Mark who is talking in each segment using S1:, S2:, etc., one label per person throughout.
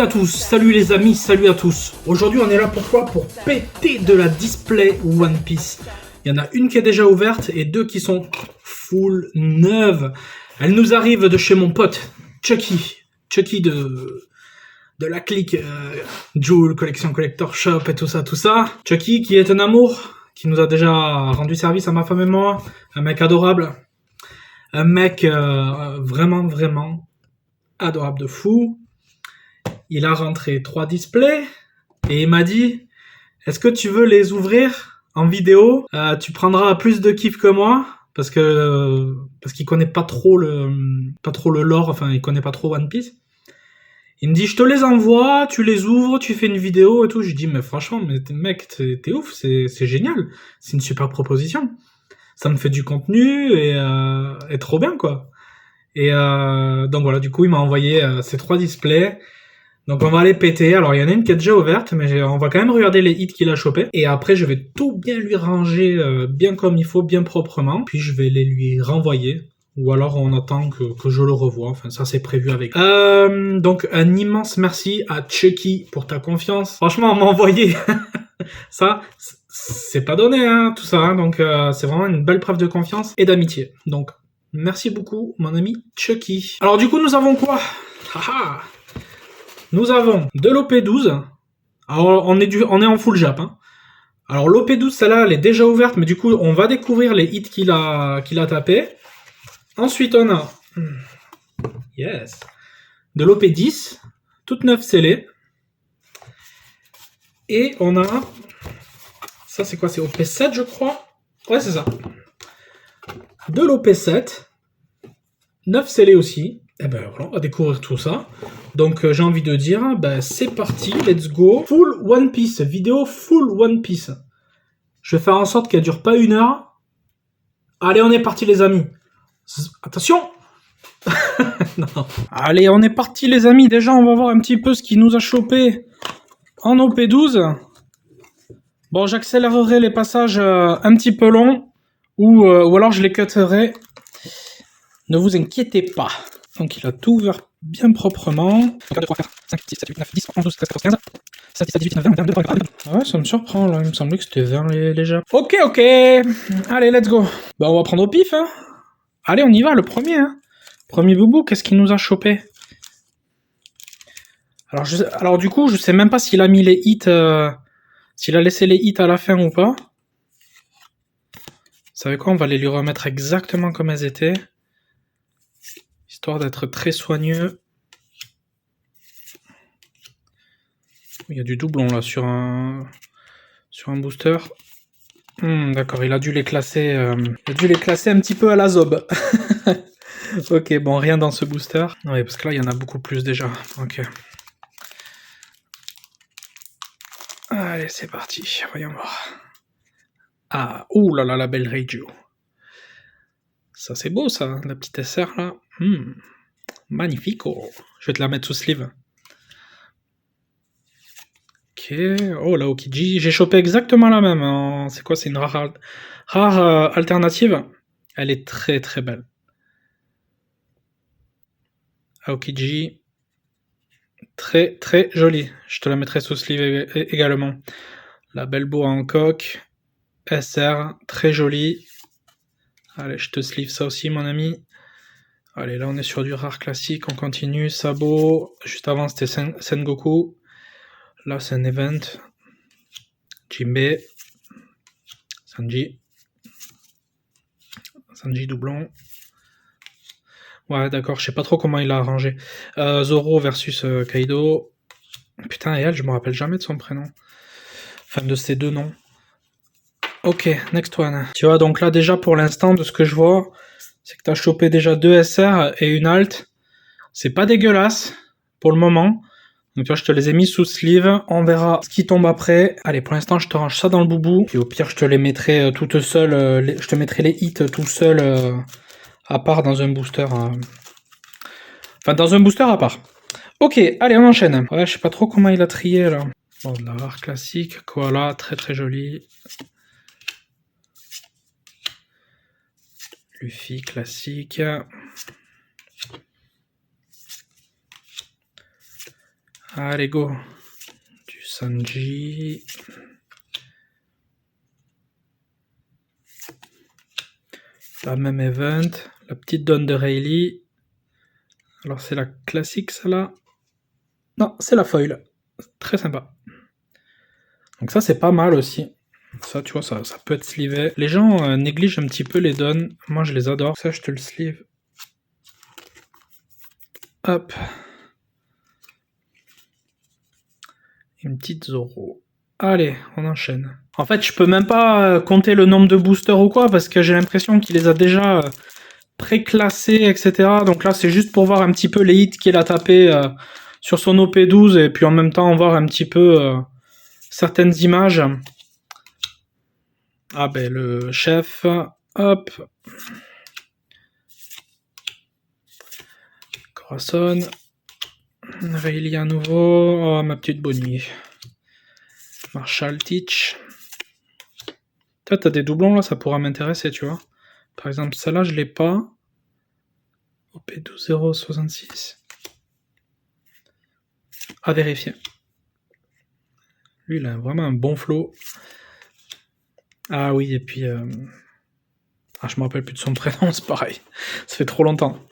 S1: Salut à tous, salut les amis, salut à tous. Aujourd'hui on est là pourquoi? Pour péter de la display One Piece. Il y en a une qui est déjà ouverte et deux qui sont full neuves. Elle nous arrive de chez mon pote Chucky. Chucky de la clique Jewel Collection Collector Shop et tout ça. Chucky qui est un amour, qui nous a déjà rendu service à ma femme et moi. Un mec adorable. Un mec vraiment adorable de fou. Il a rentré 3 displays et il m'a dit: est-ce que tu veux les ouvrir en vidéo? Tu prendras plus de kiff que moi parce qu'il connaît pas trop le lore, enfin il connaît pas trop One Piece. Il me dit: je te les envoie, tu les ouvres, tu fais une vidéo et tout. Je dis: mais franchement, mais mec, t'es ouf, c'est génial, c'est une super proposition. Ça me fait du contenu et trop bien quoi. Et donc voilà, du coup il m'a envoyé ces 3 displays. Donc on va les péter. Alors il y en a une qui est déjà ouverte, mais on va quand même regarder les hits qu'il a chopés. Et après je vais tout bien lui ranger, bien comme il faut, bien proprement. Puis je vais les lui renvoyer. Ou alors on attend que je le revoie. Enfin ça c'est prévu avec. Donc un immense merci à Chucky pour ta confiance. Franchement on m'a envoyé ça. C'est pas donné hein, tout ça. Hein. Donc c'est vraiment une belle preuve de confiance et d'amitié. Donc merci beaucoup mon ami Chucky. Alors du coup nous avons quoi? Haha. Nous avons de l'OP12. Alors, on est en full Jap. Hein. Alors, l'OP12, celle-là, elle est déjà ouverte, mais du coup, on va découvrir les hits qu'il a tapés. Ensuite, on a de l'OP10, toute neuve scellée. Et on a... Ça, c'est quoi? C'est OP7, je crois. Ouais, c'est ça. De l'OP7, 9 scellée aussi. Et ben voilà, on va découvrir tout ça. Donc j'ai envie de dire, c'est parti, let's go. Full One Piece, vidéo full One Piece. Je vais faire en sorte qu'elle dure pas 1 heure. Allez, on est parti les amis. Attention. Non. Allez, on est parti les amis. Déjà, on va voir un petit peu ce qui nous a chopé en OP12. Bon, j'accélérerai les passages un petit peu longs. Ou alors je les cutterai. Ne vous inquiétez pas. Donc il a tout ouvert bien proprement. Regarde quoi faire. 5, 6, 7, 8, 9, 10, 11, 12, 13, 14, 15. 16, 17, 18, 19, 20, 22, 23, 24. Ouais, ça me surprend là. Il me semblait que c'était 20 les jeux. Ok. Allez, let's go. On va prendre au pif. Hein. Allez, on y va, le premier. Hein. Premier boubou, qu'est-ce qu'il nous a chopé? Alors du coup, je sais même pas s'il a mis les hits. S'il a laissé les hits à la fin ou pas. Vous savez quoi? On va les lui remettre exactement comme elles étaient. Histoire d'être très soigneux. Il y a du doublon là sur un booster. D'accord, il a dû les classer. Il a dû les classer un petit peu à la zob. Ok, bon, rien dans ce booster. Oui, parce que là, il y en a beaucoup plus déjà. Ok. Allez, c'est parti. Voyons voir. Ah, ouh là là, la belle Reiju. Ça, c'est beau, ça, la petite SR là. Magnifico. Je vais te la mettre sous sleeve. Ok, oh la Okiji, j'ai chopé exactement la même. Hein. C'est quoi? C'est une rare alternative. Elle est très très belle. Aokiji, très très jolie. Je te la mettrai sous sleeve également. La belle boa en coque, SR, très jolie. Allez, je te sleeve ça aussi mon ami. Allez, là on est sur du rare classique, on continue. Sabo, juste avant c'était Sengoku. Là c'est un event. Jinbe. Sanji doublon. Ouais, d'accord, je sais pas trop comment il a arrangé. Zoro versus Kaido. Putain, et elle, je me rappelle jamais de son prénom. Enfin, de ces deux noms. Ok, next one. Tu vois, donc là, déjà, pour l'instant, de ce que je vois, c'est que t'as chopé déjà 2 SR et une alt. C'est pas dégueulasse, pour le moment. Donc là, je te les ai mis sous sleeve. On verra ce qui tombe après. Allez, pour l'instant, je te range ça dans le boubou. Et au pire, je te les mettrai toutes seules. Je te mettrai les hits tout seuls à part dans un booster. Enfin, dans un booster à part. Ok, allez, on enchaîne. Ouais, je sais pas trop comment il a trié, là. Bon, de la rare classique. Koala, très très joli. Luffy, classique. Allez, go. Du Sanji. La même event. La petite donne de Rayleigh. Alors, c'est la classique, celle-là. Non, c'est la foil. Très sympa. Donc ça, c'est pas mal aussi. Ça, tu vois, ça peut être slivé. Les gens négligent un petit peu les donnes. Moi, je les adore. Ça, je te le sleeve. Hop. Une petite Zoro. Allez, on enchaîne. En fait, je peux même pas compter le nombre de boosters ou quoi, parce que j'ai l'impression qu'il les a déjà préclassés, etc. Donc là, c'est juste pour voir un petit peu les hits qu'il a tapé sur son OP12, et puis en même temps, voir un petit peu certaines images. Ah ben, le chef, hop. Corazon. Rayleigh à nouveau. Oh, ma petite Bonnie. Marshall Teach. Toi, t'as des doublons là, ça pourra m'intéresser, tu vois. Par exemple, celle-là, je l'ai pas. OP12066. À vérifier. Lui, il a vraiment un bon flow. Ah oui, et puis... Ah, je me rappelle plus de son prénom, c'est pareil. Ça fait trop longtemps.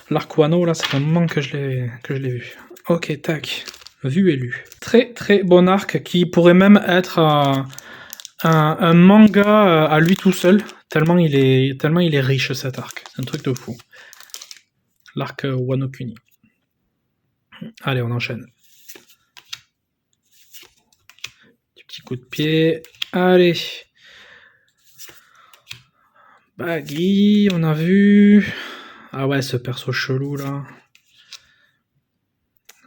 S1: L'Arquano, là, c'est un moment que je l'ai vu. Ok, tac. Vu et lu. Très très bon arc qui pourrait même être un manga à lui tout seul. Tellement il est riche cet arc. C'est un truc de fou. L'arc Wano Kuni. Allez, on enchaîne. Petit coup de pied. Allez. Baggy, on a vu. Ah ouais, ce perso chelou là.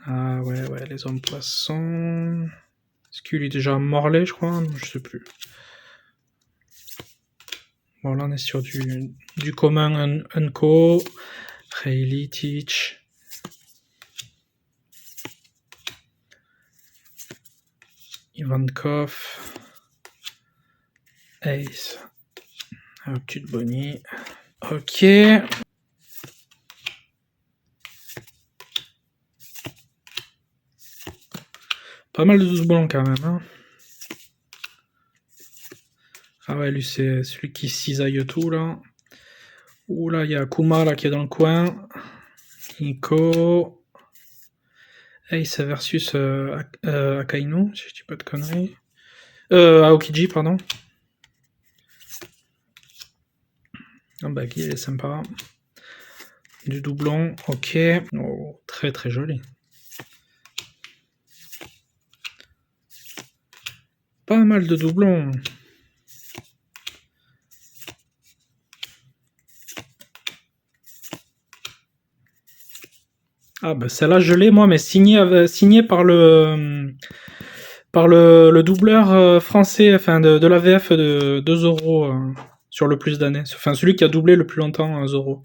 S1: Ah ouais, les hommes poissons. Est-ce qu'il est déjà morlé, je crois? Je sais plus. Bon, là on est sur du commun Unco. Rayleigh, Teach. Ivankov. Ace. Un petite Bonnie. Ok. Pas mal de 12 blancs quand même. Hein. Ah ouais, lui c'est celui qui cisaille tout là. Ouh là, il y a Kuma là qui est dans le coin. Nico. Ace versus Akainu, si je dis pas de conneries. Aokiji, pardon. Un baggy, il est sympa. Du doublon, ok. Oh, très très joli. Pas mal de doublons. Ah bah celle-là je l'ai moi, mais signé par le doubleur français, enfin de la VF de Zoro sur le plus d'années. Enfin celui qui a doublé le plus longtemps Zoro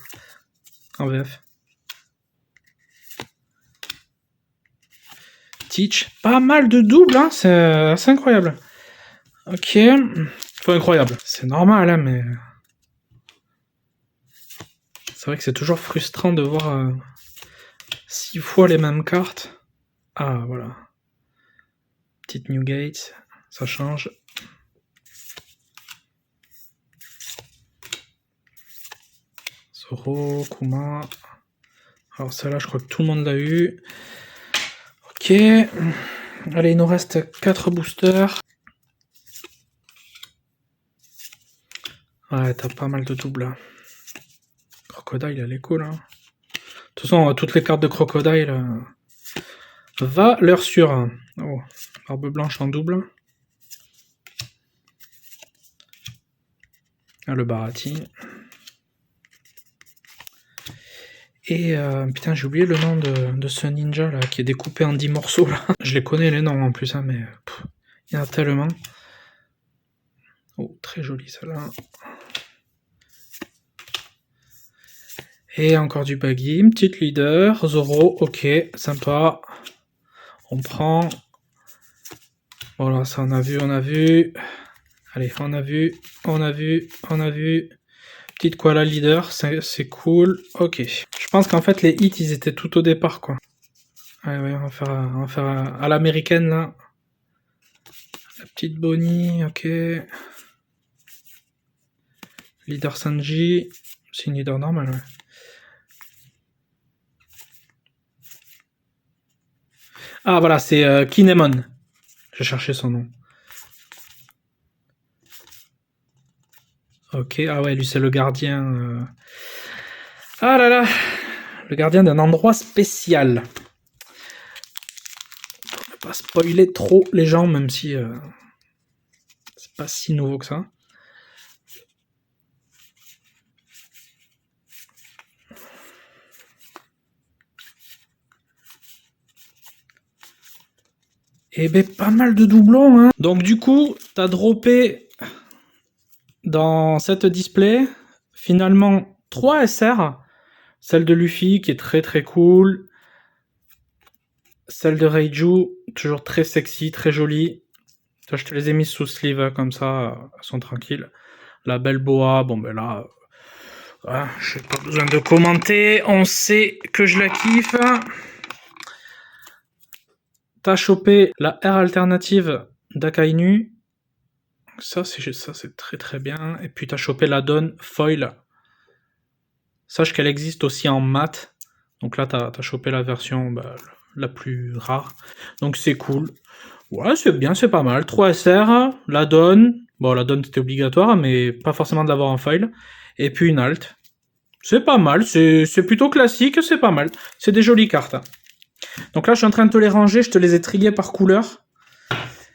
S1: en VF. Teach, pas mal de doubles, hein, c'est assez incroyable. Ok, enfin incroyable, c'est normal, hein, mais c'est vrai que c'est toujours frustrant de voir 6 fois les mêmes cartes. Ah voilà, petite Newgate, ça change. Zoro, Kuma. Alors celle-là, je crois que tout le monde l'a eu. Ok. Allez, il nous reste 4 boosters. Ouais, t'as pas mal de doubles. Crocodile, elle est cool. Hein. De toute façon, toutes les cartes de Crocodile, valeur sûre. Oh, barbe blanche en double. Ah, le Barati. Et putain, j'ai oublié le nom de ce ninja là qui est découpé en 10 morceaux là. Je les connais les noms en plus, hein, mais il y en a tellement. Oh, très joli celle-là. Et encore du baggy, une petite leader, Zoro, ok, sympa. On prend. Voilà, ça on a vu. Allez, on a vu. Petite koala leader, c'est cool. Ok. Je pense qu'en fait les hits ils étaient tout au départ quoi. Ouais, ouais, on va faire à l'américaine, là. La petite Bonnie, ok. Leader Sanji. C'est une leader normale, ouais. Ah, voilà, c'est Kinemon. Je cherchais son nom. Ok, ah ouais, lui, c'est le gardien. Ah là là, le gardien d'un endroit spécial. On va pas spoiler trop les gens, même si c'est pas si nouveau que ça. Et ben pas mal de doublons, hein. Donc du coup, t'as droppé dans cette display finalement 3 SR. Celle de Luffy qui est très très cool. Celle de Reiju, toujours très sexy, très jolie. Je te les ai mises sous sleeve comme ça, elles sont tranquilles. La belle boa, bon ben là, j'ai pas besoin de commenter, on sait que je la kiffe. T'as chopé la R alternative d'Akainu. Ça c'est très très bien. Et puis t'as chopé la Dawn Foil. Sache qu'elle existe aussi en mat. Donc là t'as chopé la version la plus rare. Donc c'est cool. Ouais, c'est bien, c'est pas mal. 3 SR, la Dawn. Bon, la Dawn c'était obligatoire, mais pas forcément de l'avoir en foil. Et puis une alt. C'est pas mal, c'est plutôt classique, c'est pas mal. C'est des jolies cartes. Donc là, je suis en train de te les ranger, je te les ai triés par couleur.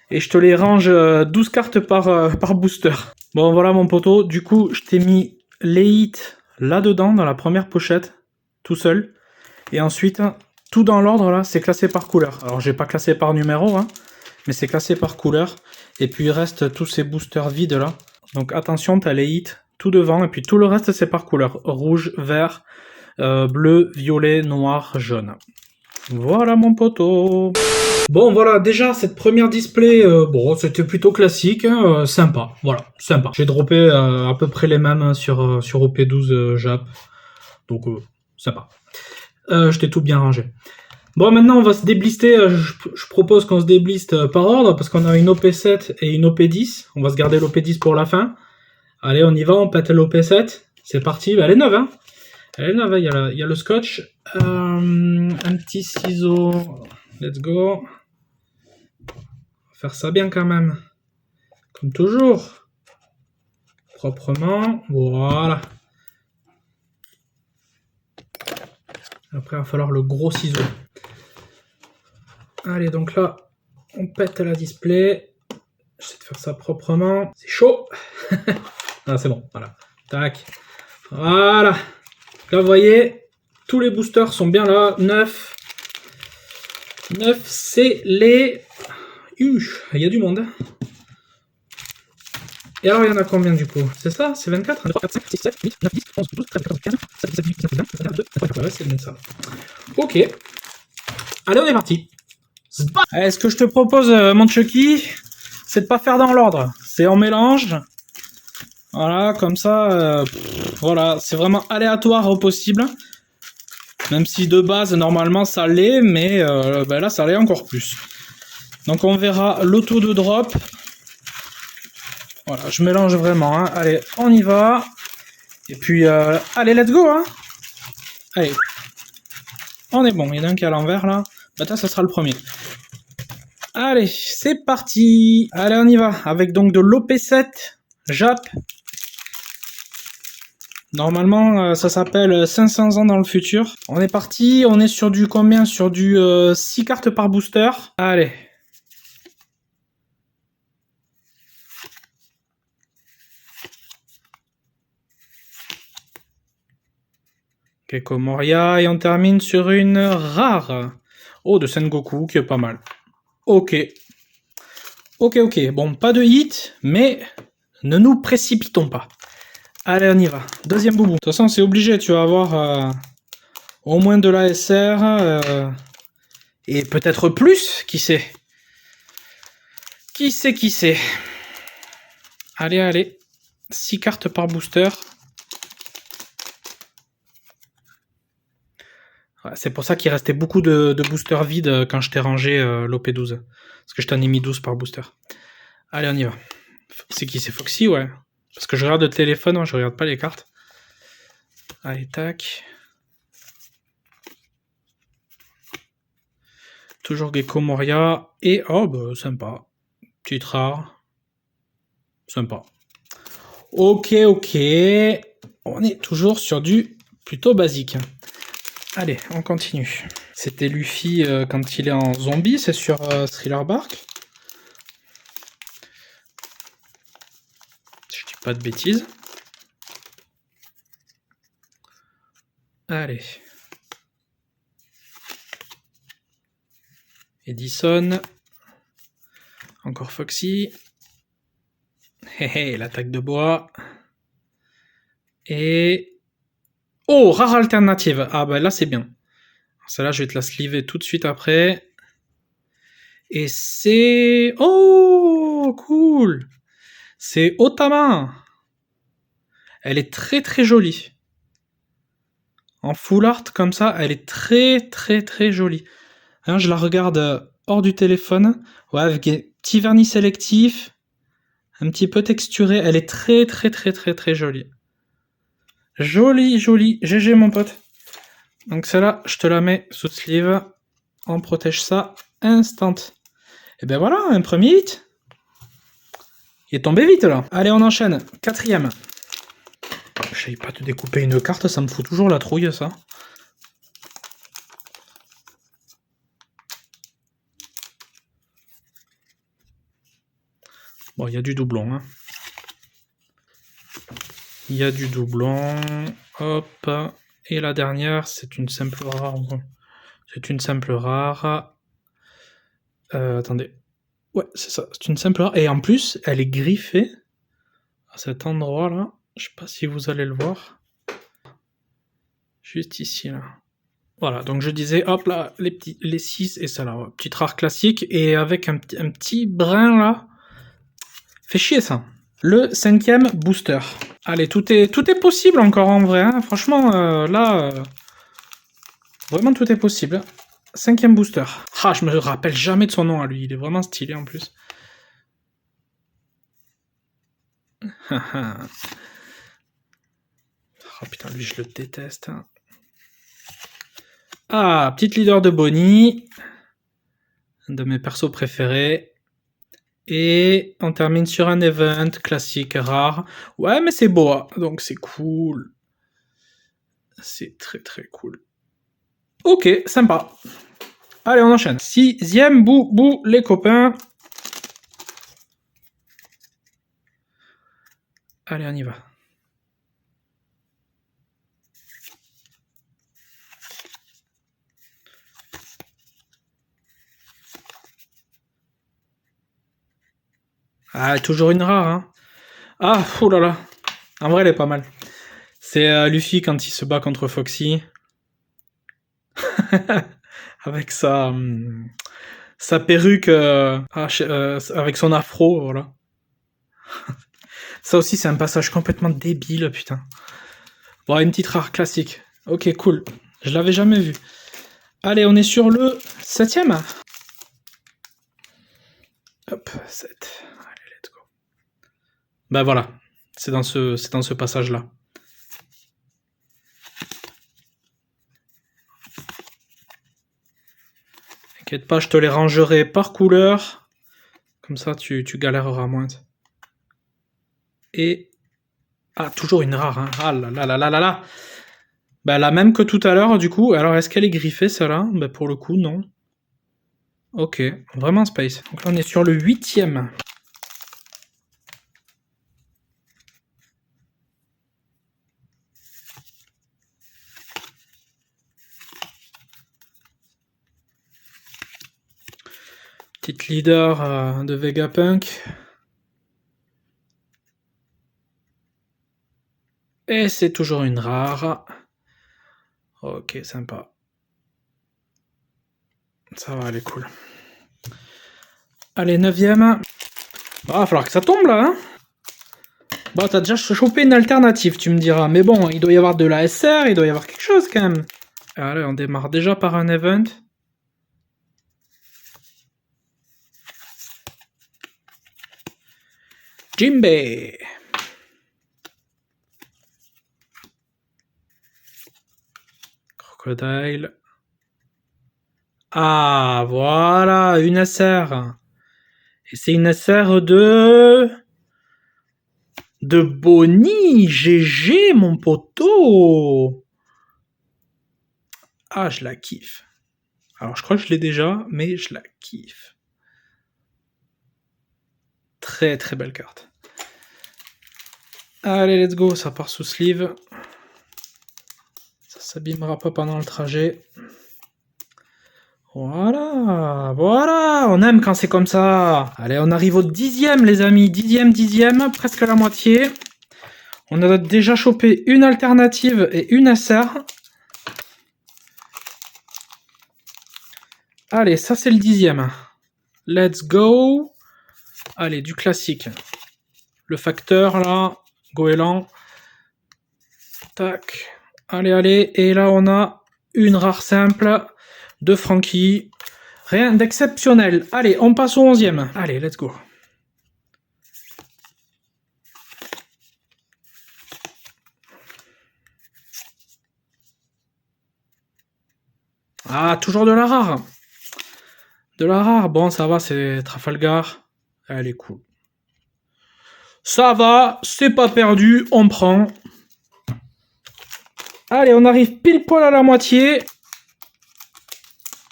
S1: Et je te les range 12 cartes par booster. Bon, voilà mon poteau. Du coup, je t'ai mis les hits là-dedans, dans la première pochette, tout seul. Et ensuite, tout dans l'ordre, là, c'est classé par couleur. Alors, j'ai pas classé par numéro, hein, mais c'est classé par couleur. Et puis, il reste tous ces boosters vides, là. Donc, attention, t'as les hits tout devant. Et puis, tout le reste, c'est par couleur. Rouge, vert, bleu, violet, noir, jaune. Voilà mon poteau. Bon voilà, déjà cette première display, bon c'était plutôt classique, hein, sympa, voilà, sympa. J'ai droppé à peu près les mêmes sur OP12 Jap, donc sympa. Je t'ai tout bien rangé. Bon maintenant on va se déblister, je propose qu'on se débliste par ordre, parce qu'on a une OP7 et une OP10, on va se garder l'OP10 pour la fin. Allez on y va, on pète l'OP7, c'est parti, elle est neuve hein. Elle est neuve, il y a le scotch, un petit ciseau, let's go. Faire ça bien quand même. Comme toujours. Proprement. Voilà. Après, il va falloir le gros ciseau. Allez, donc là, on pète la display. J'essaie de faire ça proprement. C'est chaud. Ah, c'est bon. Voilà. Tac. Voilà. Là, vous voyez, tous les boosters sont bien là. 9. 9, c'est les... Il y a du monde. Et alors, il y en a combien du coup? C'est ça? C'est 24? 1, 2, 3, 4, 5, 6, 7, 8, 9, 10, 11, 12, 13, 14, 15, 16, 17, 18, 19, 20, 21, 22, 23, ouais, c'est bien ça. Ok. Allez, on est parti. Ce que je te propose, mon Chucky, c'est de pas faire dans l'ordre. C'est en mélange. Voilà, comme ça, voilà, c'est vraiment aléatoire au possible. Même si de base, normalement, ça l'est, mais là, ça l'est encore plus. Donc, on verra l'auto de drop. Voilà, je mélange vraiment. Hein. Allez, on y va. Et puis, allez, let's go. Hein. Allez. On est bon. Il y en a un qui est à l'envers, là. Bah, ça sera le premier. Allez, c'est parti. Allez, on y va. Avec donc de l'OP7 Jap. Normalement, ça s'appelle 500 ans dans le futur. On est parti. On est sur du combien? Sur du 6 cartes par booster. Allez. Keiko Moria. Et on termine sur une rare. Oh, de Sengoku, qui est pas mal. Ok. Ok. Bon, pas de hit, mais ne nous précipitons pas. Allez, on y va. Deuxième boubou. De toute façon, c'est obligé, tu vas avoir au moins de l'ASR. Et peut-être plus, qui sait. Qui sait. Allez. 6 cartes par booster. Ouais, c'est pour ça qu'il restait beaucoup de boosters vides quand je t'ai rangé l'OP12. Parce que je t'en ai mis 12 par booster. Allez, on y va. C'est qui? C'est Foxy, ouais. Parce que je regarde le téléphone, moi, je regarde pas les cartes. Allez, tac. Toujours Gecko Moria. Et, oh, bah, sympa. Petite rare. Sympa. Ok. On est toujours sur du plutôt basique. Allez, on continue. C'était Luffy quand il est en zombie, c'est sur Thriller Bark. Je dis pas de bêtises. Allez. Edison. Encore Foxy. Hé, l'attaque de bois. Et... oh, rare alternative. Ah bah là c'est bien. Celle-là je vais te la sliver tout de suite après. Et c'est... oh, cool. C'est Otama. Elle est très jolie. En full art comme ça, elle est très jolie. Hein, je la regarde hors du téléphone. Ouais, avec un petit vernis sélectif. Un petit peu texturé. Elle est très jolie. Jolie. GG mon pote. Donc celle-là, je te la mets sous sleeve. On protège ça instant. Et ben voilà, un premier hit. Il est tombé vite là. Allez, on enchaîne. 4e. Je savais pas te découper une carte, ça me fout toujours la trouille ça. Bon, il y a du doublon. Hein. Il y a du doublon. Hop. Et la dernière, c'est une simple rare. C'est une simple rare. Attendez. Ouais, c'est ça. C'est une simple rare. Et en plus, elle est griffée à cet endroit-là. Je sais pas si vous allez le voir. Juste ici, là. Voilà, donc je disais, hop là, les 6 et ça là. Ouais. Petite rare classique. Et avec un petit brin là. Fait chier ça. Le 5e booster. Allez, tout est possible encore en vrai. Hein. Franchement, là, vraiment tout est possible. 5e booster. Ah, je me rappelle jamais de son nom à lui. Il est vraiment stylé en plus. Oh putain, lui je le déteste. Hein. Ah, petite leader de Bonnie. Un de mes persos préférés. Et on termine sur un event classique rare. Ouais, mais c'est beau, hein, donc c'est cool. C'est très cool. Ok, sympa. Allez, on enchaîne. 6e bout, les copains. Allez, on y va. Ah, toujours une rare, hein. Ah, oulala. En vrai, elle est pas mal. C'est Luffy quand il se bat contre Foxy. Avec sa perruque, avec son afro, voilà. Ça aussi, c'est un passage complètement débile, putain. Bon, une petite rare classique. Ok, cool. Je l'avais jamais vu. Allez, on est sur le 7e. Hop, 7. Allez, let's go. Bah voilà, c'est dans ce passage-là. T'inquiète pas, je te les rangerai par couleur. Comme ça, tu galéreras moins. Et... ah, toujours une rare, hein. Ah là là là là là là. Bah la même que tout à l'heure, du coup. Alors, est-ce qu'elle est griffée, celle-là? Bah pour le coup, non. Ok, vraiment space. Donc là, on est sur le 8e. Petite leader de Vegapunk. Et c'est toujours une rare. Ok, sympa. Ça va, elle est cool. Allez, 9e. Ah, va falloir que ça tombe là, hein. Bon, t'as déjà chopé une alternative, tu me diras. Mais bon, il doit y avoir de la SR, il doit y avoir quelque chose quand même. Allez, on démarre déjà par un event. Jimbe. Crocodile. Ah, voilà, une SR. Et c'est une SR de Bonnie. GG, mon poteau. Ah, je la kiffe. Alors, je crois que je l'ai déjà, mais je la kiffe. Très, très belle carte. Allez, let's go, ça part sous sleeve. Ça s'abîmera pas pendant le trajet. Voilà, voilà, on aime quand c'est comme ça. Allez, on arrive au 10e, les amis. 10e, presque la moitié. On a déjà chopé une alternative et une SR. Allez, ça c'est le 10e. Let's go. Allez, du classique. Le facteur, là. Goéland. Tac. Allez, allez. Et là, on a une rare simple de Frankie. Rien d'exceptionnel. Allez, on passe au 11e. Allez, let's go. Ah, toujours de la rare. De la rare. Bon, ça va, c'est Trafalgar. Elle est cool. Ça va, c'est pas perdu, on prend. Allez, on arrive pile poil à la moitié.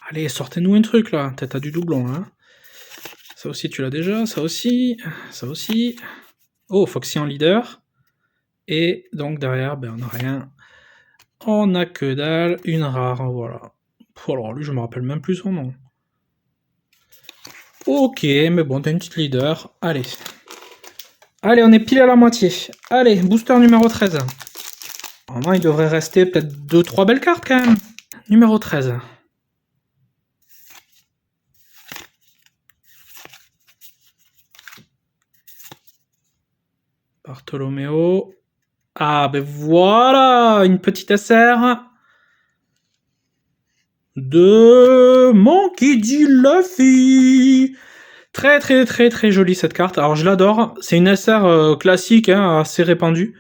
S1: Allez, sortez-nous un truc là. Peut-être à du doublon. Hein. Ça aussi, tu l'as déjà. Ça aussi. Ça aussi. Oh, Foxy en leader. Et donc derrière, ben, on n'a rien. On a que dalle. Une rare. Voilà. Alors lui, je me rappelle même plus son nom. Ok, mais bon, t'as une petite leader. Allez. Allez, on est pile à la moitié. Allez, booster numéro 13. Normalement, il devrait rester peut-être 2-3 belles cartes quand même. Numéro 13. Bartholoméo. Ah, ben voilà, une petite SR de Monkey D. Luffy. Très très très très jolie cette carte. Alors je l'adore. C'est une SR classique, hein, assez répandue.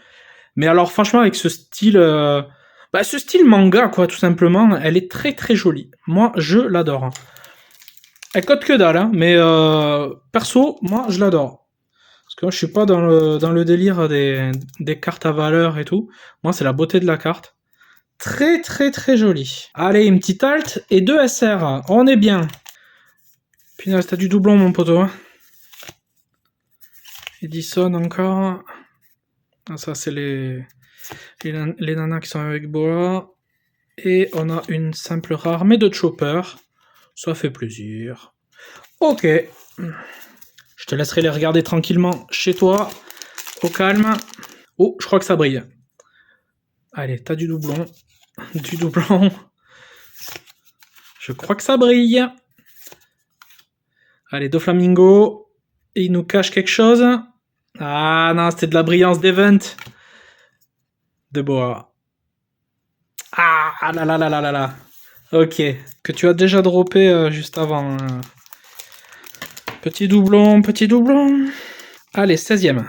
S1: Mais alors franchement avec ce style, ce style manga quoi, tout simplement, elle est très très jolie. Moi je l'adore. Elle cote que dalle, hein, mais perso, moi je l'adore. Parce que moi, je suis pas dans le délire des cartes à valeur et tout. Moi, c'est la beauté de la carte. Très, très, très jolie. Allez, une petite alt et 2 SR. On est bien. Punaise, t'as du doublon, mon poteau. Edison encore. Ah, ça, c'est les nanas qui sont avec Boa. Et on a une simple rare, mais de chopper. Ça fait plaisir. Ok. Je te laisserai les regarder tranquillement chez toi, au calme. Oh, je crois que ça brille. Allez, t'as du doublon. Du doublon. Je crois que ça brille. Allez, Doflamingo. Et il nous cache quelque chose. Ah non, c'était de la brillance d'event. De Boa. Ah là là là là là là. Ok. Que tu as déjà droppé juste avant. Petit doublon, petit doublon. Allez, 16e.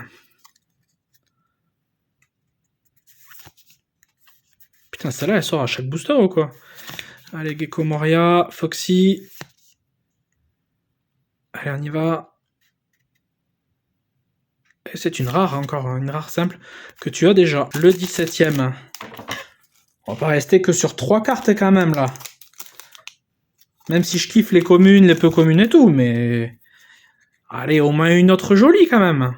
S1: Putain, celle-là, elle sort à chaque booster ou quoi? Allez, Gecko Moria, Foxy. Allez, on y va. Et c'est une rare encore, une rare simple que tu as déjà. Le 17e. On va pas rester que sur 3 cartes quand même là. Même si je kiffe les communes, les peu communes et tout, mais... Allez, au moins une autre jolie quand même.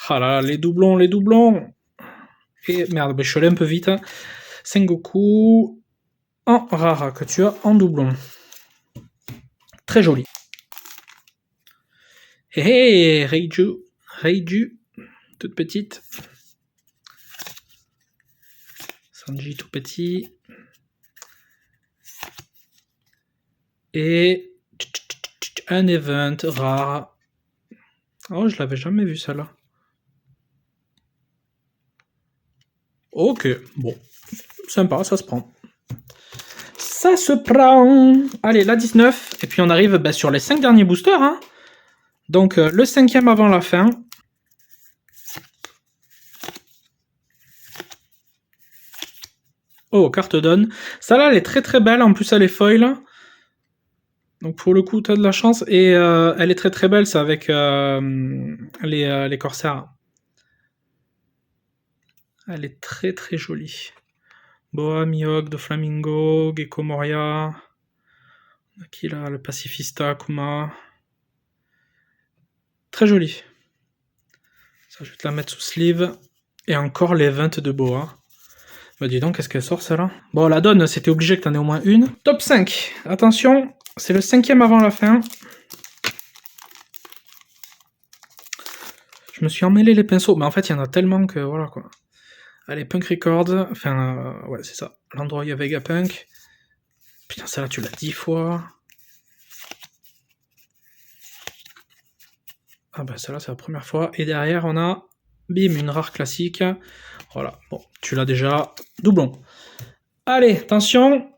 S1: Ah là là, les doublons, les doublons. Et merde, je suis allé un peu vite. Sengoku en rare que tu as en doublon. Très joli. Hé hé, Reiju, toute petite. Sanji tout petit. Et un event rare. Oh, je l'avais jamais vu ça là. Ok, bon. Sympa, ça se prend. Ça se prend. Allez, la 19. Et puis on arrive sur les 5 derniers boosters. Hein. Donc le 5e avant la fin. Oh, carte donne. Celle-là, elle est très très belle. En plus, elle est foil. Donc pour le coup, tu as de la chance. Et elle est très très belle, c'est avec les corsaires. Elle est très très jolie. Boa, Mihawk, Doflamingo, Gecko Moria. Qui là, le Pacifista, Kuma. Très jolie. Ça, je vais te la mettre sous sleeve. Et encore les 20 de Boa. Bah dis donc, qu'est-ce qu'elle sort celle-là? Bon, la donne, c'était obligé que t'en aies au moins une. Top 5. Attention, c'est le 5e avant la fin. Je me suis emmêlé les pinceaux, mais en fait, il y en a tellement que voilà quoi. Allez, Punk Records, enfin, ouais, c'est ça. L'endroit où il y a Vegapunk. Putain, celle-là, tu l'as 10 fois. Ah bah, celle-là, c'est la première fois. Et derrière, on a, bim, une rare classique. Voilà, bon, tu l'as déjà. Doublon. Allez, attention,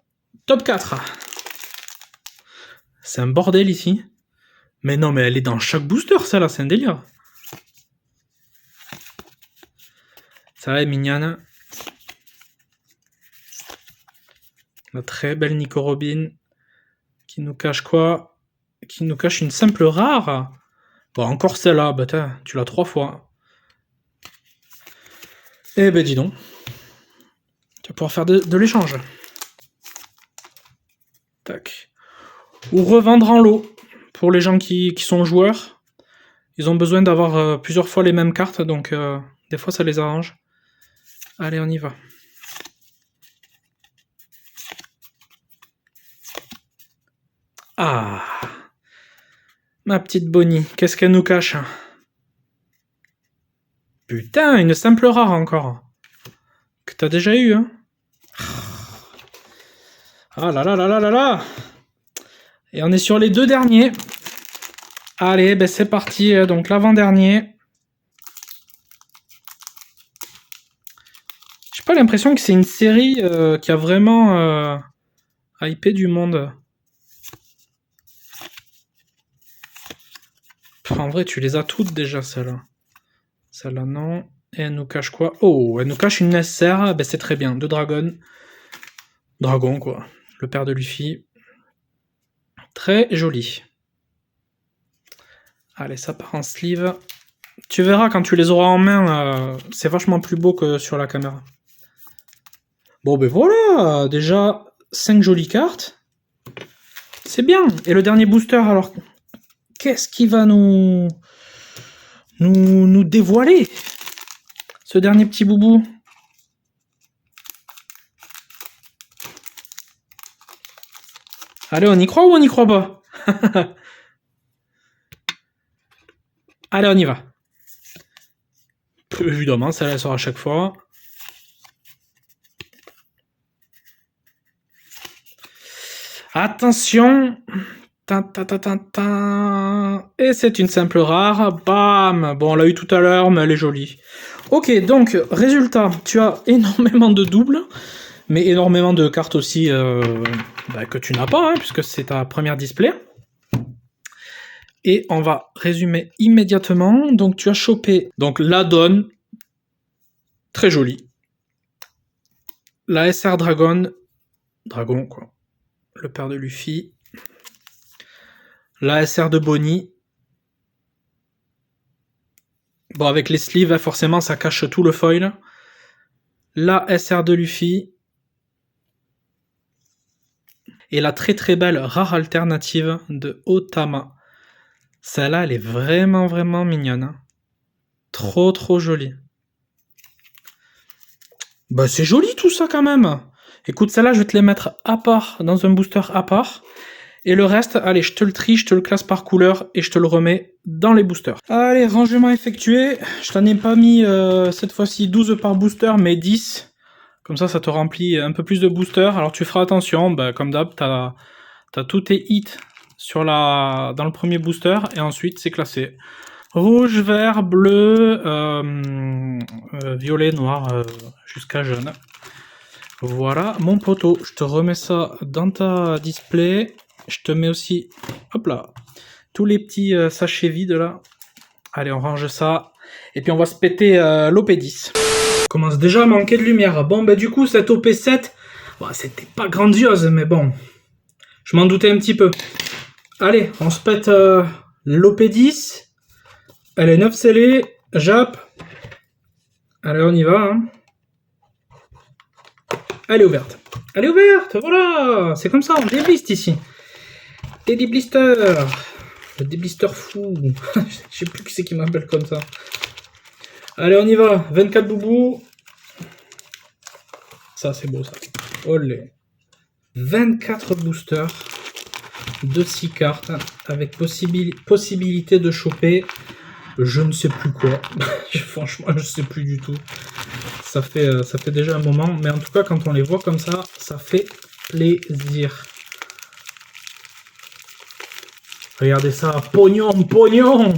S1: top 4. C'est un bordel ici. Mais non, mais elle est dans chaque booster, celle-là, c'est un délire. Ça va, est mignonne. La très belle Nico Robin. Qui nous cache quoi? Qui nous cache une simple rare. Bon, encore celle-là, bah tu l'as 3 fois. Eh ben dis donc. Tu vas pouvoir faire de l'échange. Tac. Ou revendre en lot. Pour les gens qui sont joueurs. Ils ont besoin d'avoir plusieurs fois les mêmes cartes, donc des fois ça les arrange. Allez, on y va. Ah, ma petite Bonnie, qu'est-ce qu'elle nous cache? Putain, une simple rare encore. Que t'as déjà eu, hein? Ah là là là là là là! Et on est sur les 2 derniers. Allez, ben c'est parti, donc l'avant-dernier. J'ai pas l'impression que c'est une série qui a vraiment hypé du monde. En vrai, tu les as toutes déjà, celles-là. Celle-là, non. Et elle nous cache quoi? Oh, elle nous cache une SR. Ben, c'est très bien. 2 dragons. Dragon, quoi. Le père de Luffy. Très joli. Allez, ça part en sleeve. Tu verras quand tu les auras en main, c'est vachement plus beau que sur la caméra. Bon, ben voilà. Déjà, 5 jolies cartes. C'est bien. Et le dernier booster, alors... Qu'est-ce qui va nous dévoiler ce dernier petit boubou? Allez, on y croit ou on n'y croit pas? Allez, on y va. Évidemment, ça la sort à chaque fois. Attention. Et c'est une simple rare. Bam. Bon, on l'a eu tout à l'heure, mais elle est jolie. Ok, donc, résultat. Tu as énormément de doubles, mais énormément de cartes aussi que tu n'as pas, hein, puisque c'est ta première display. Et on va résumer immédiatement. Donc, tu as chopé donc la donne. Très jolie. La SR Dragon. Dragon, quoi. Le père de Luffy. La SR de Bonnie. Bon, avec les sleeves, forcément, ça cache tout le foil. La SR de Luffy. Et la très très belle rare alternative de Otama. Celle-là, elle est vraiment vraiment mignonne. Hein. Trop trop jolie. Bah c'est joli tout ça quand même. Écoute, celle-là, je vais te les mettre à part, dans un booster à part. Et le reste, allez, je te le trie, je te le classe par couleur et je te le remets dans les boosters. Allez, rangement effectué. Je t'en ai pas mis cette fois-ci 12 par booster, mais 10. Comme ça te remplit un peu plus de boosters. Alors tu feras attention, comme d'hab, t'as tous tes hits dans le premier booster et ensuite c'est classé. Rouge, vert, bleu, violet, noir, jusqu'à jaune. Voilà, mon poteau, je te remets ça dans ta display. Je te mets aussi, hop là, tous les petits sachets vides là. Allez, on range ça. Et puis on va se péter l'OP10. On commence déjà à manquer de lumière. Bon, bah du coup, cette OP7, bon, c'était pas grandiose, mais bon, je m'en doutais un petit peu. Allez, on se pète l'OP10. Elle est 9 scellée, Jap. Allez, on y va. Hein. Elle est ouverte. Elle est ouverte, voilà. C'est comme ça, on débliste ici. Des déblisters. Le déblister fou. Je sais plus qui c'est qui m'appelle comme ça. Allez, on y va. 24 boubous. Ça, c'est beau, ça. Olé. 24 boosters de 6 cartes avec possibilité de choper je ne sais plus quoi. Franchement, je sais plus du tout. Ça fait déjà un moment, mais en tout cas, quand on les voit comme ça, ça fait plaisir. Regardez ça, pognon, pognon.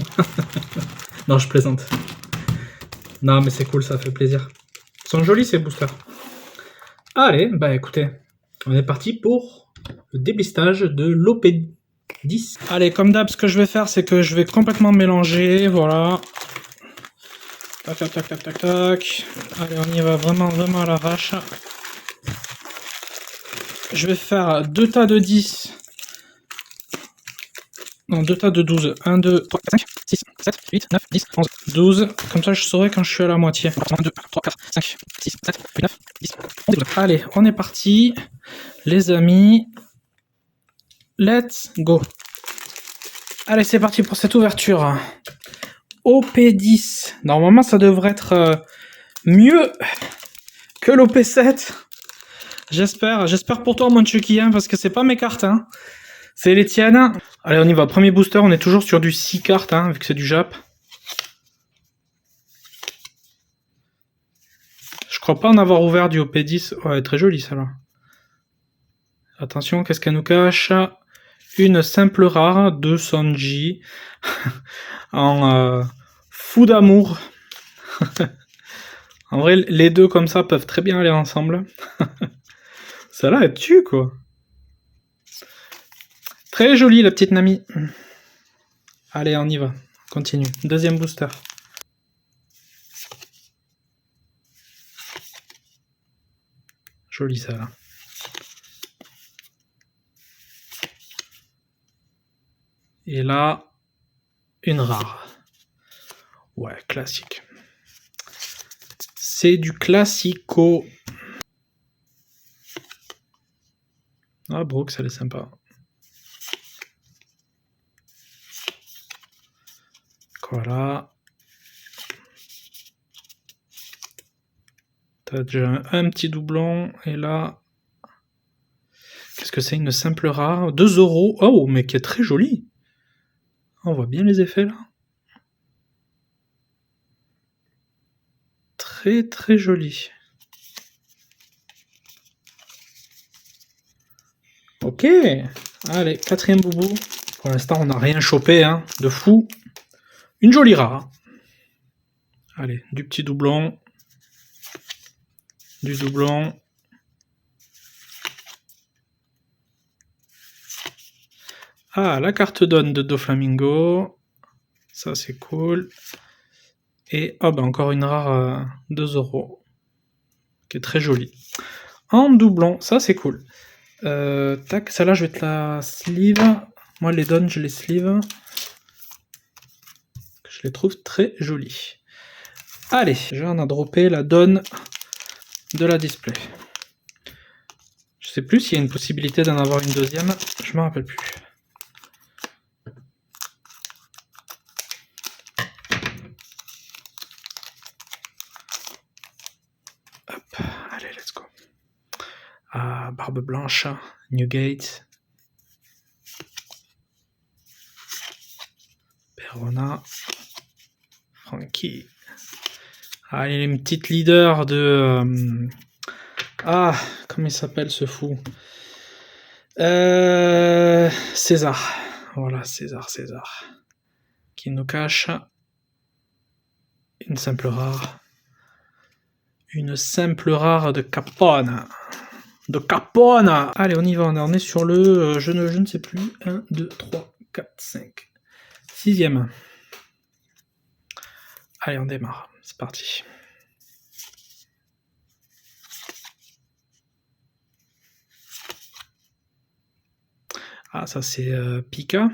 S1: Non, je plaisante. Non, mais c'est cool, ça fait plaisir. Ils sont jolis ces boosters. Allez, bah écoutez, on est parti pour le déblistage de l'OP10. Allez, comme d'hab, ce que je vais faire, c'est que je vais complètement mélanger, voilà. Tac, tac, tac, tac, tac, tac. Allez, on y va vraiment, vraiment à l'arrache. Je vais faire 2 tas de 10. Non, 2 tas de 12. 1, 2, 3, 4, 5, 6, 7, 8, 9, 10, 11, 12. Comme ça, je saurai quand je suis à la moitié. 1, 2, 3, 4, 5, 6, 7, 8, 9, 10, 11, 12. Allez, on est parti. Les amis. Let's go. Allez, c'est parti pour cette ouverture. OP10. Normalement, ça devrait être mieux que l'OP7. J'espère pour toi, mon Chucky, hein, parce que c'est pas mes cartes, hein. C'est les tiennes. Allez, on y va. Premier booster, on est toujours sur du 6 cartes, hein, vu que c'est du Jap. Je crois pas en avoir ouvert du OP10. Ouais, très joli, celle-là. Attention, qu'est-ce qu'elle nous cache? Une simple rare de Sonji en fou d'amour. En vrai, les deux comme ça peuvent très bien aller ensemble. Celle-là, elle tue, quoi. Très jolie, la petite Nami. Allez, on y va. Continue. Deuxième booster. Jolie, celle-là. Et là, une rare. Ouais, classique. C'est du classico. Ah, Brooks, elle est sympa. Voilà. T'as déjà un petit doublon. Et là... Qu'est-ce que c'est? Une simple rare. 2 euros. Oh, mais qui est très jolie. On voit bien les effets, là. Très, très joli. Ok. Allez, quatrième boubou. Pour l'instant, on n'a rien chopé, hein, de fou. Une jolie rare. Allez, du petit doublon. Du doublon. Ah, la carte donne de Doflamingo. Ça, c'est cool. Et oh, bah, encore une rare 2 euros. Qui est très jolie. En doublon, ça, c'est cool. Tac, celle-là, je vais te la sleeve. Moi, les donne, je les sleeve. Je les trouve très jolies. Allez, j'en ai droppé la donne de la display. Je sais plus s'il y a une possibilité d'en avoir une deuxième. Je me rappelle plus. Hop, allez, let's go. Ah, Barbe Blanche, Newgate. Perona. Frankie. Ah, il y a une petite leader de... Ah, comment il s'appelle ce fou? César. Voilà, César. Qui nous cache Une simple rare. Une simple rare de Capone. De Capone. Allez, on y va. On est sur le... je ne sais plus. 1, 2, 3, 4, 5. 6e. Allez, on démarre. C'est parti. Ah, ça c'est Pika.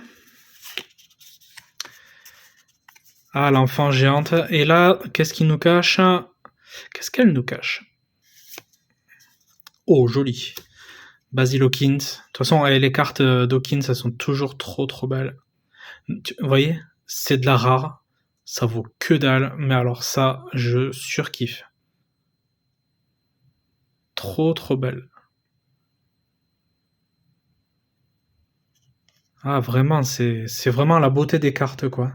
S1: Ah, l'enfant géante. Et là, qu'est-ce qu'il nous cache? Qu'est-ce qu'elle nous cache? Oh, joli. Basil Hawkins. De toute façon, les cartes d'Hawkins, elles sont toujours trop belles. Vous voyez? C'est de la rare. Ça vaut que dalle. Mais alors ça, je surkiffe. Trop belle. Ah, vraiment, c'est vraiment la beauté des cartes, quoi.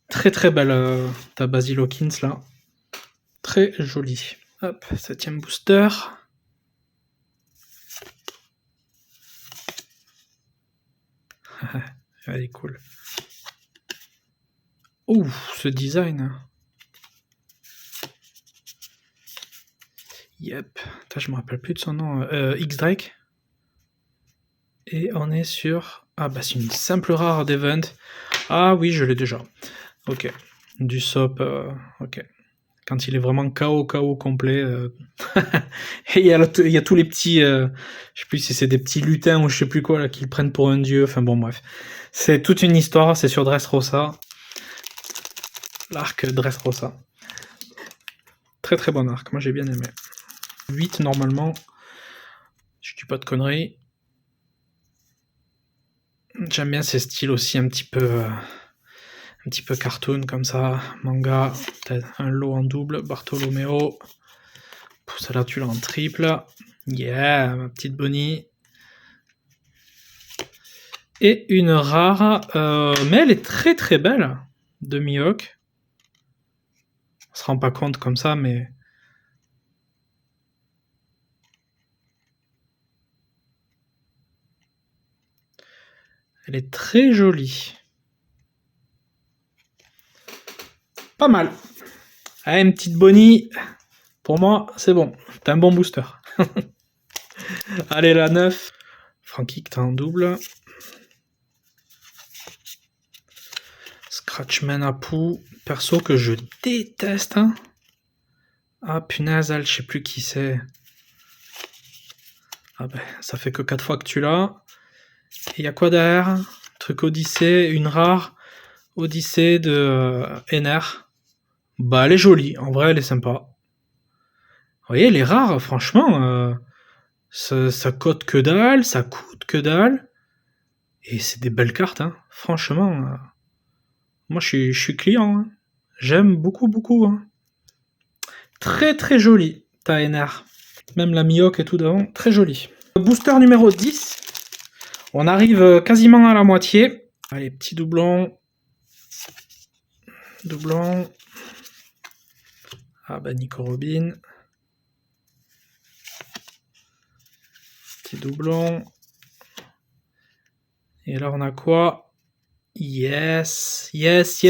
S1: Très belle ta Basil Hawkins, là. Très jolie. Hop, 7e booster. Elle est cool. Ouh, ce design. Yep. Putain, je me rappelle plus de son nom. X-Drake. Et on est sur... Ah bah c'est une simple rare d'event. Ah oui, je l'ai déjà. Ok. Du SOP. Ok. Quand il est vraiment KO complet. Et il y a tous les petits... je sais plus si c'est des petits lutins ou je sais plus quoi là qu'ils prennent pour un dieu. Enfin bon bref. C'est toute une histoire. C'est sur Dressrosa. L'arc Dressrosa. Très bon arc. Moi j'ai bien aimé. 8 normalement. Je dis pas de conneries. J'aime bien ces styles aussi un petit peu cartoon comme ça, manga, peut-être un lot en double, Bartolomeo, pour celle-là tu l'as en triple, yeah, ma petite Bonnie, et une rare, mais elle est très belle, de Mihawk, on se rend pas compte comme ça, mais... Elle est très jolie. Pas mal. Allez, une petite Bonnie. Pour moi, c'est bon. T'as un bon booster. Allez, la 9. Frankie, que t'as en double. Scratchman Apu. Perso que je déteste. Hein. Ah, punaise, elle, je sais plus qui c'est. Ah ben, ça fait que 4 fois que tu l'as. Et y a quoi derrière? Truc Odyssée, une rare. Odyssée de Ener. Bah, elle est jolie. En vrai, elle est sympa. Vous voyez, les rares, franchement, ça cote que dalle, ça coûte que dalle. Et c'est des belles cartes, hein. Franchement. Moi, je suis client. Hein. J'aime beaucoup. Hein. Très joli, ta NR. Même la Mihawk et tout devant, très joli. Booster numéro 10. On arrive quasiment à la moitié. Allez, petit doublon. Doublon. Ah bah, Nico Robin. Petit doublon. Et là, on a quoi? Yes,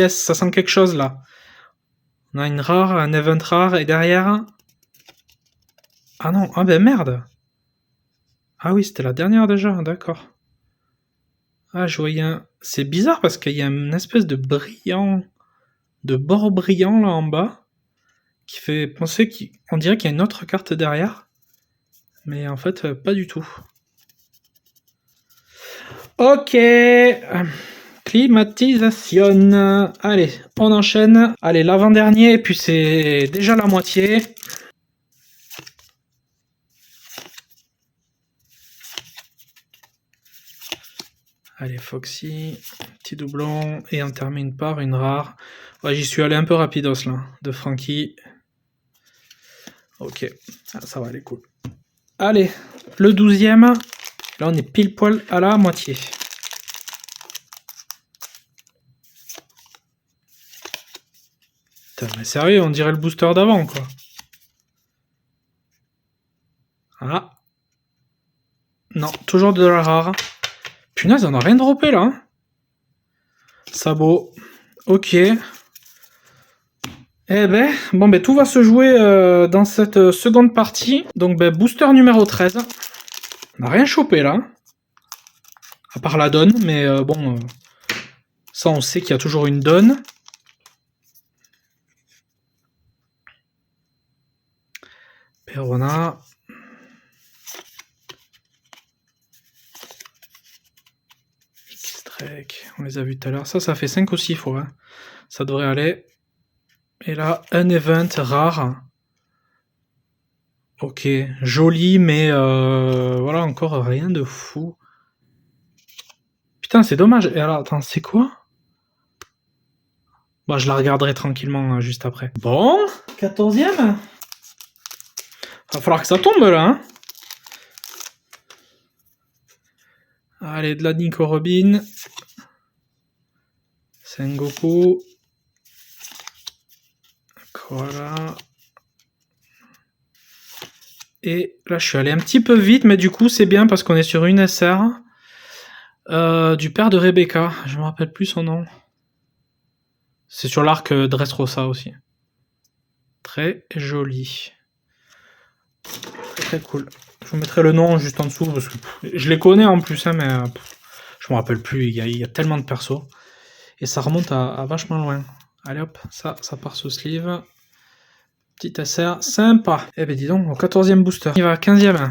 S1: ça sent quelque chose là. On a une rare, un event rare, et derrière... Ah non, ah ben merde. Ah oui, c'était la dernière déjà, d'accord. Ah, je voyais un... C'est bizarre parce qu'il y a une espèce de brillant, de bord brillant là en bas, qui fait penser qu'on dirait qu'il y a une autre carte derrière. Mais en fait, pas du tout. Ok. Climatisation. Allez, on enchaîne. Allez, l'avant-dernier, et puis c'est déjà la moitié. Allez, Foxy, petit doublon, et on termine par une rare. Ouais, j'y suis allé un peu rapidos là, de Frankie. Ok, ah, ça va, elle est cool. Allez, le 12e. Là, on est pile poil à la moitié. Putain, mais sérieux, on dirait le booster d'avant, quoi. Ah. Non, toujours de la rare. Punaise, on a rien droppé, là. Hein. Sabot. Ok. Eh ben, bon ben tout va se jouer dans cette seconde partie. Donc ben booster numéro 13. On n'a rien chopé là. À part la donne, mais bon, ça on sait qu'il y a toujours une donne. Perona. X-Drake, on les a vus tout à l'heure. Ça fait 5 ou 6 fois. Hein. Ça devrait aller. Et là, un event rare. Ok, joli, mais voilà, encore rien de fou. Putain, c'est dommage. Et alors, attends, c'est quoi? Bah, je la regarderai tranquillement hein, juste après. Bon, 14e. Va falloir que ça tombe là. Hein. Allez, de la Nico Robin. Sengoku. Voilà. Et là, je suis allé un petit peu vite, mais du coup, c'est bien parce qu'on est sur une SR. Du père de Rebecca. Je me rappelle plus son nom. C'est sur l'arc Dressrosa aussi. Très joli. Très très cool. Je vous mettrai le nom juste en dessous parce que je les connais en plus, hein, mais je me rappelle plus. Il y a tellement de persos. Et ça remonte à vachement loin. Allez hop, ça part sous sleeve. Petite SR, sympa. Eh ben dis donc, au 14e booster. Il va à 15e.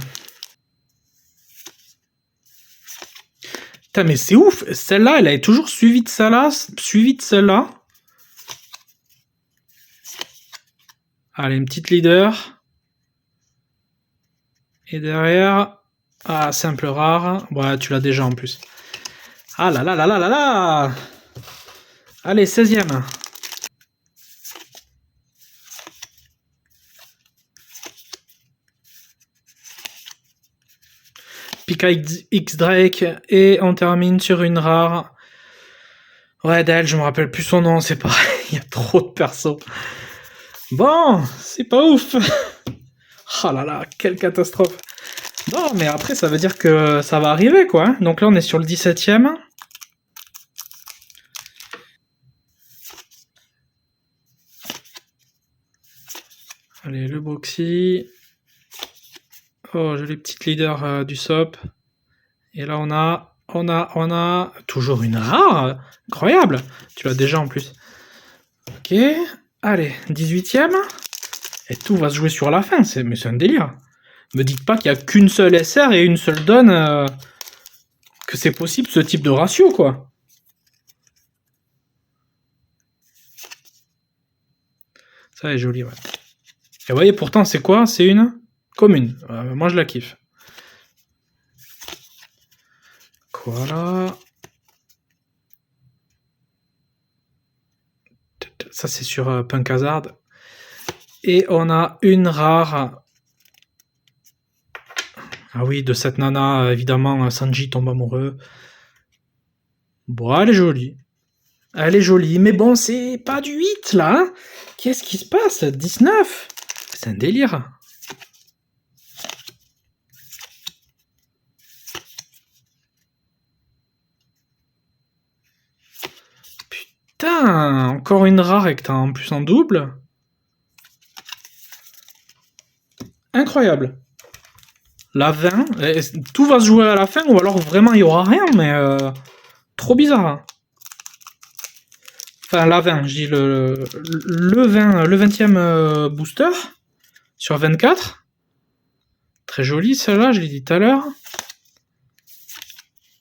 S1: Putain, mais c'est ouf. Celle-là, elle est toujours suivie de celle-là. Suivie de celle-là. Allez, une petite leader. Et derrière... Ah, simple rare. Ouais, tu l'as déjà en plus. Ah là là là là là là. Allez, 16e. Pika X Drake. Et on termine sur une rare. Ouais, d'elle, je me rappelle plus son nom, c'est pareil. Il y a trop de persos. Bon, c'est pas ouf. Oh là là, quelle catastrophe. Non, mais après, ça veut dire que ça va arriver, quoi. Donc là, on est sur le 17e. Allez, le Boxy. Oh, j'ai les petites leaders du SOP. Et là, on a toujours une rare. Incroyable. Tu l'as déjà en plus. Ok. Allez, 18e. Et tout va se jouer sur la fin. Mais c'est un délire. Me dites pas qu'il n'y a qu'une seule SR et une seule donne. Que c'est possible ce type de ratio, quoi. Ça est joli, ouais. Et vous voyez, pourtant, c'est quoi? C'est une commune. Moi, je la kiffe. Voilà. Ça, c'est sur Punk Hazard. Et on a une rare. Ah oui, de cette nana, évidemment, Sanji tombe amoureux. Bon, elle est jolie. Elle est jolie, mais bon, c'est pas du 8, là. Hein. Qu'est-ce qui se passe? 19. C'est un délire. Putain, encore une rare et que t'as en plus en double. Incroyable. La 20, tout va se jouer à la fin, ou alors vraiment il y aura rien, mais trop bizarre. Hein. Enfin, la 20, je dis le 20, le 20e booster sur 24. Très jolie celle-là, je l'ai dit tout à l'heure.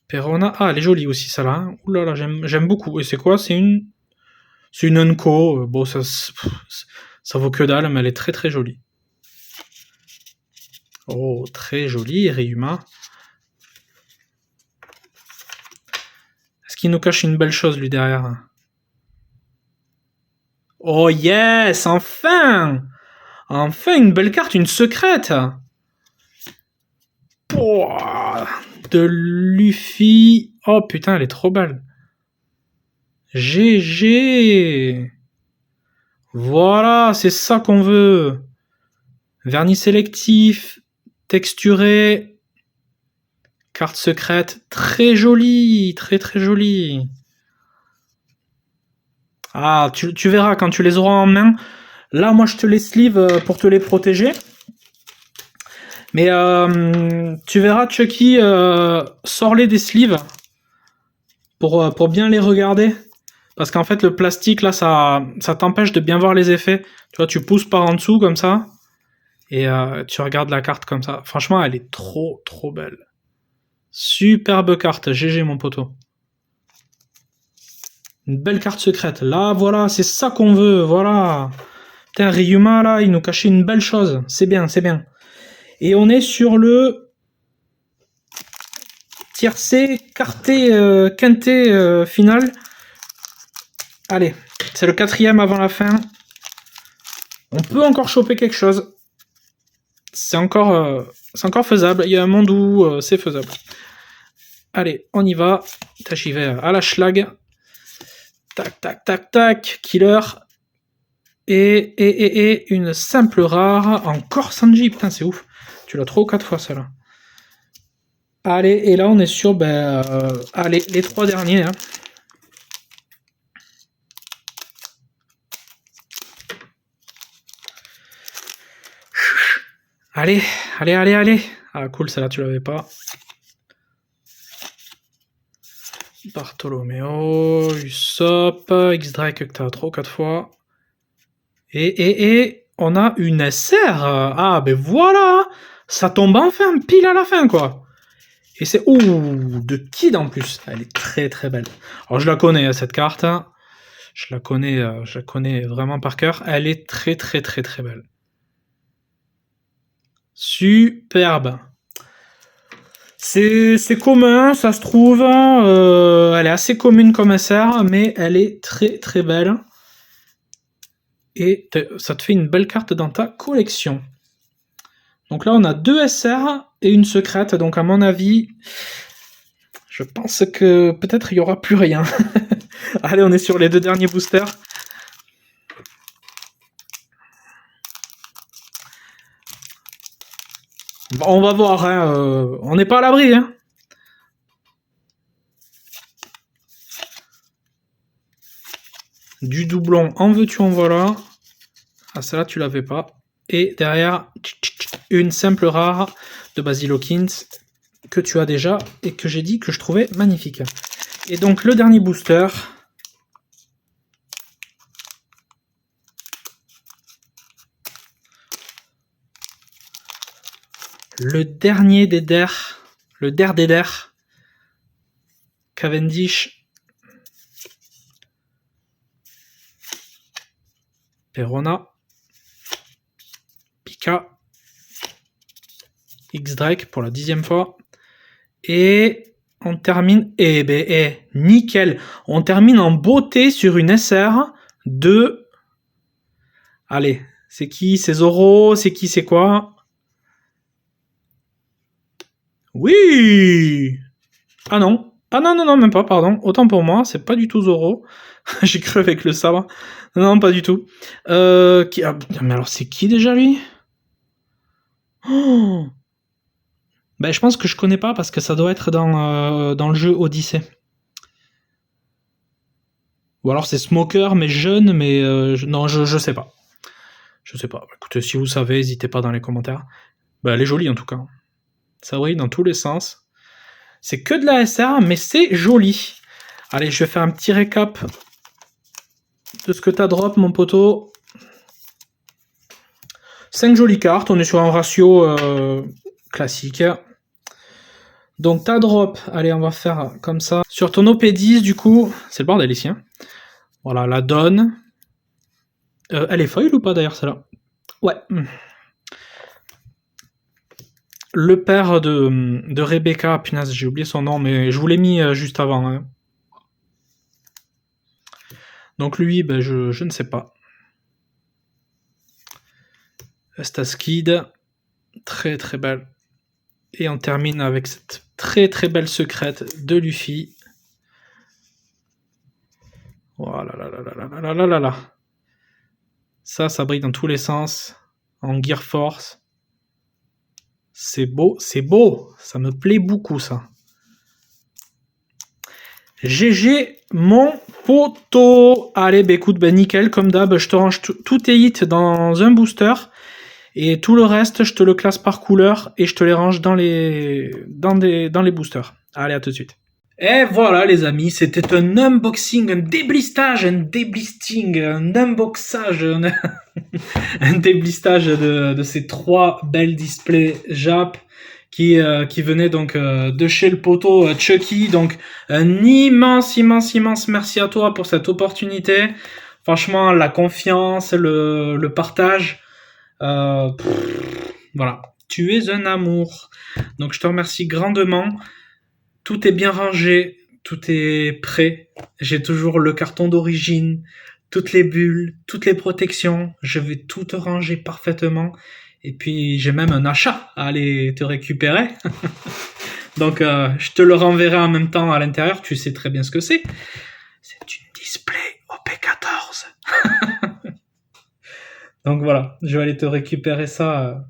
S1: Perona, ah elle est jolie aussi celle-là. Hein. Ouh là là, j'aime beaucoup. Et c'est quoi? C'est une Unco. Bon, ça vaut que dalle, mais elle est très très jolie. Oh, très jolie, Ryuma. Est-ce qu'il nous cache une belle chose, lui, derrière? Oh yes, enfin! Enfin, une belle carte, une secrète! Pouah, de Luffy. Oh putain, elle est trop belle. GG! Voilà, c'est ça qu'on veut. Vernis sélectif, texturé, carte secrète, très jolie, très très jolie. Ah, tu verras quand tu les auras en main. Là, moi, je te les sleeve pour te les protéger. Mais tu verras, Chucky, sors-les des sleeves pour bien les regarder. Parce qu'en fait, le plastique, là, ça t'empêche de bien voir les effets. Tu vois, tu pousses par en dessous, comme ça. Et tu regardes la carte comme ça. Franchement, elle est trop, trop belle. Superbe carte. GG, mon poteau. Une belle carte secrète. Là, voilà, c'est ça qu'on veut. Voilà. Putain, Ryuma, là, il nous cachait une belle chose. C'est bien, c'est bien. Et on est sur le tiercé, quarté, quinté final. Allez, c'est le 4e avant la fin. On peut encore choper quelque chose. C'est encore faisable. Il y a un monde où c'est faisable. Allez, on y va. J'y vais à la schlag. Tac, tac, tac, tac. Killer. Et une simple rare. Encore Sanji. Putain, c'est ouf. Tu l'as 3 ou 4 fois, celle-là. Allez, et là, on est sur allez, les 3 derniers. Hein. Allez, allez, allez, allez. Ah, cool, celle-là, tu l'avais pas. Bartholoméo, Usopp, X-Drake que t'as 3 ou 4 fois. Et on a une SR. Ah, ben voilà. Ça tombe enfin pile à la fin, quoi. Et c'est... Ouh, de Kid en plus. Elle est très très belle. Alors je la connais, cette carte. Je la connais vraiment par cœur. Elle est très très très très belle. Superbe. C'est commun, ça se trouve. Elle est assez commune comme SR, mais elle est très très belle. Et ça te fait une belle carte dans ta collection. Donc là, on a 2 SR et une secrète. Donc à mon avis, je pense que peut-être il n'y aura plus rien. Allez, on est sur les 2 derniers boosters. Bon, on va voir. Hein, on n'est pas à l'abri. Hein. Du doublon, en veux-tu, en voilà. Ah, celle-là, tu l'avais pas. Et derrière, une simple rare de Basil Hawkins que tu as déjà et que j'ai dit que je trouvais magnifique. Et donc, le dernier booster. Le dernier des der. Le der des der. Cavendish. Perona. Pika. X-Drake pour la 10e fois. Et on termine... nickel. On termine en beauté sur une SR de... Allez, c'est qui? C'est Zoro? C'est qui? C'est quoi? Oui! Ah non. Ah non, même pas, pardon. Autant pour moi, c'est pas du tout Zoro. J'ai cru avec le sabre. Non, pas du tout. Mais alors, c'est qui déjà, lui? Oh, ben, je pense que je connais pas parce que ça doit être dans le jeu Odyssey. Ou alors c'est Smoker, mais jeune, mais non, je sais pas. Je sais pas. Écoutez, si vous savez, n'hésitez pas dans les commentaires. Ben, elle est jolie en tout cas. Ça brille dans tous les sens. C'est que de la SR, mais c'est joli. Allez, je vais faire un petit récap de ce que t'as drop, mon poteau. 5 jolies cartes, on est sur un ratio classique. Donc t'as drop, allez, on va faire comme ça. Sur ton OP10, du coup, c'est le bordel ici. Hein. Voilà, la donne. Elle est foil ou pas d'ailleurs, celle-là? Ouais. Le père de Rebecca, punaise, j'ai oublié son nom, mais je vous l'ai mis juste avant. Hein. Donc lui, ben, je ne sais pas. Estaskid, très très belle. Et on termine avec cette très très belle secrète de Luffy. Voilà, là. Ça brille dans tous les sens. En Gear Force. C'est beau, ça me plaît beaucoup ça. GG mon poteau. Allez, bah écoute, bah nickel, comme d'hab, je te range tous tes hits dans un booster. Et tout le reste, je te le classe par couleur et je te les range dans les boosters. Allez, à tout de suite. Et voilà les amis, c'était un unboxing, un déblistage, un unboxage, un déblistage de ces 3 belles displays Jap qui venaient donc de chez le poteau Chucky. Donc un immense merci à toi pour cette opportunité. Franchement, la confiance, le partage, voilà, tu es un amour. Donc je te remercie grandement. Tout est bien rangé, tout est prêt. J'ai toujours le carton d'origine, toutes les bulles, toutes les protections. Je vais tout te ranger parfaitement. Et puis j'ai même un achat à aller te récupérer. Donc je te le renverrai en même temps à l'intérieur. Tu sais très bien ce que c'est. C'est une display OP14. Donc voilà, je vais aller te récupérer ça.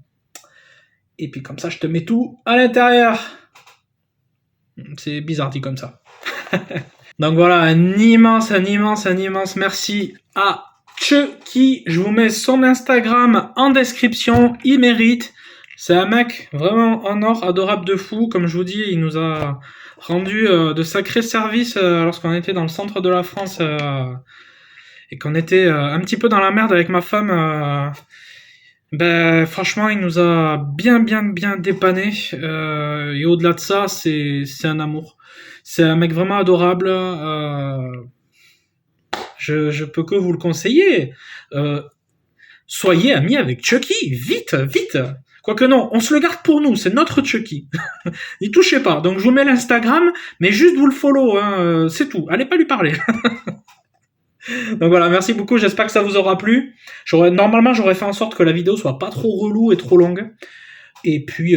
S1: Et puis comme ça, je te mets tout à l'intérieur. C'est bizarre dit comme ça. Donc voilà, un immense merci à Chucky. Je vous mets son Instagram en description. Il mérite. C'est un mec vraiment en or, adorable de fou. Comme je vous dis, il nous a rendu de sacrés services lorsqu'on était dans le centre de la France et qu'on était un petit peu dans la merde avec ma femme. Ben franchement, il nous a bien dépanné. Et au-delà de ça, c'est un amour. C'est un mec vraiment adorable. Je peux que vous le conseiller. Soyez amis avec Chucky, vite. Quoique non, on se le garde pour nous, c'est notre Chucky. N'y touchez pas. Donc je vous mets l'Instagram, mais juste vous le follow, hein, c'est tout. Allez pas lui parler. Donc voilà, merci beaucoup, j'espère que ça vous aura plu. Normalement, j'aurais fait en sorte que la vidéo soit pas trop relou et trop longue. Et puis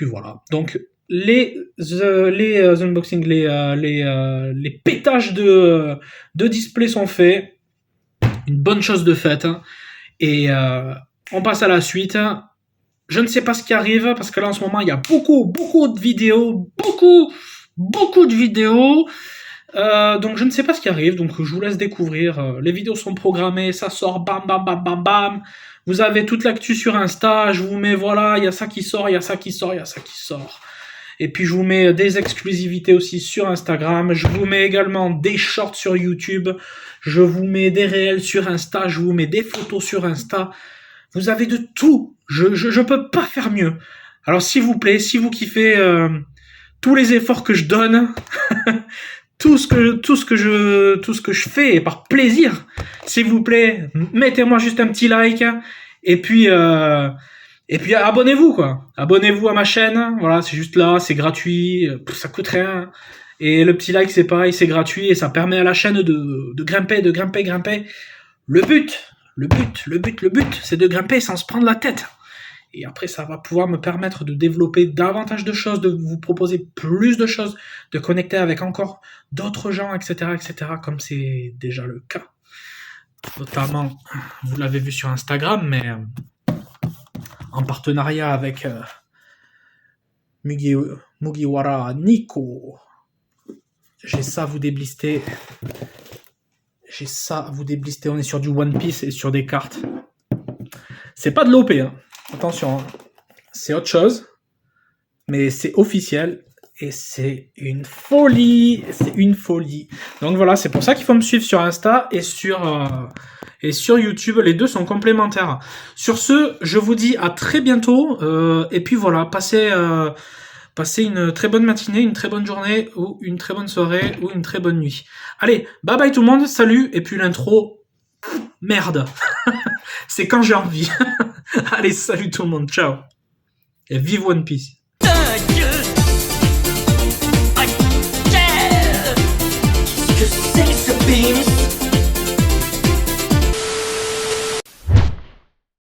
S1: voilà. Donc les unboxings, les pétages de display sont faits. Une bonne chose de faite. Hein. Et on passe à la suite. Je ne sais pas ce qui arrive, parce que là en ce moment, il y a beaucoup de vidéos. Beaucoup de vidéos. Donc je ne sais pas ce qui arrive, donc je vous laisse découvrir. Les vidéos sont programmées, ça sort bam. Vous avez toute l'actu sur Insta, je vous mets voilà, il y a ça qui sort. Et puis je vous mets des exclusivités aussi sur Instagram, je vous mets également des shorts sur YouTube, je vous mets des réels sur Insta, je vous mets des photos sur Insta. Vous avez de tout, je peux pas faire mieux. Alors s'il vous plaît, si vous kiffez tous les efforts que je donne, tout ce que je fais est par plaisir. S'il vous plaît, mettez-moi juste un petit like et puis abonnez-vous quoi. Abonnez-vous à ma chaîne. Voilà, c'est juste là, c'est gratuit, ça coûte rien. Et le petit like, c'est pareil, c'est gratuit et ça permet à la chaîne de grimper. Le but, c'est de grimper sans se prendre la tête. Et après, ça va pouvoir me permettre de développer davantage de choses, de vous proposer plus de choses, de connecter avec encore d'autres gens, etc., comme c'est déjà le cas. Notamment, vous l'avez vu sur Instagram, mais en partenariat avec Mugiwara Nico. J'ai ça à vous déblister. On est sur du One Piece et sur des cartes. C'est pas de l'OP, hein. Attention, c'est autre chose, mais c'est officiel et c'est une folie. Donc voilà, c'est pour ça qu'il faut me suivre sur Insta et sur YouTube. Les deux sont complémentaires. Sur ce, je vous dis à très bientôt. Et puis voilà, passez une très bonne matinée, une très bonne journée ou une très bonne soirée ou une très bonne nuit. Allez, bye bye tout le monde, salut. Et puis l'intro, merde. C'est quand j'ai envie. Allez, salut tout le monde, ciao. Et vive One Piece.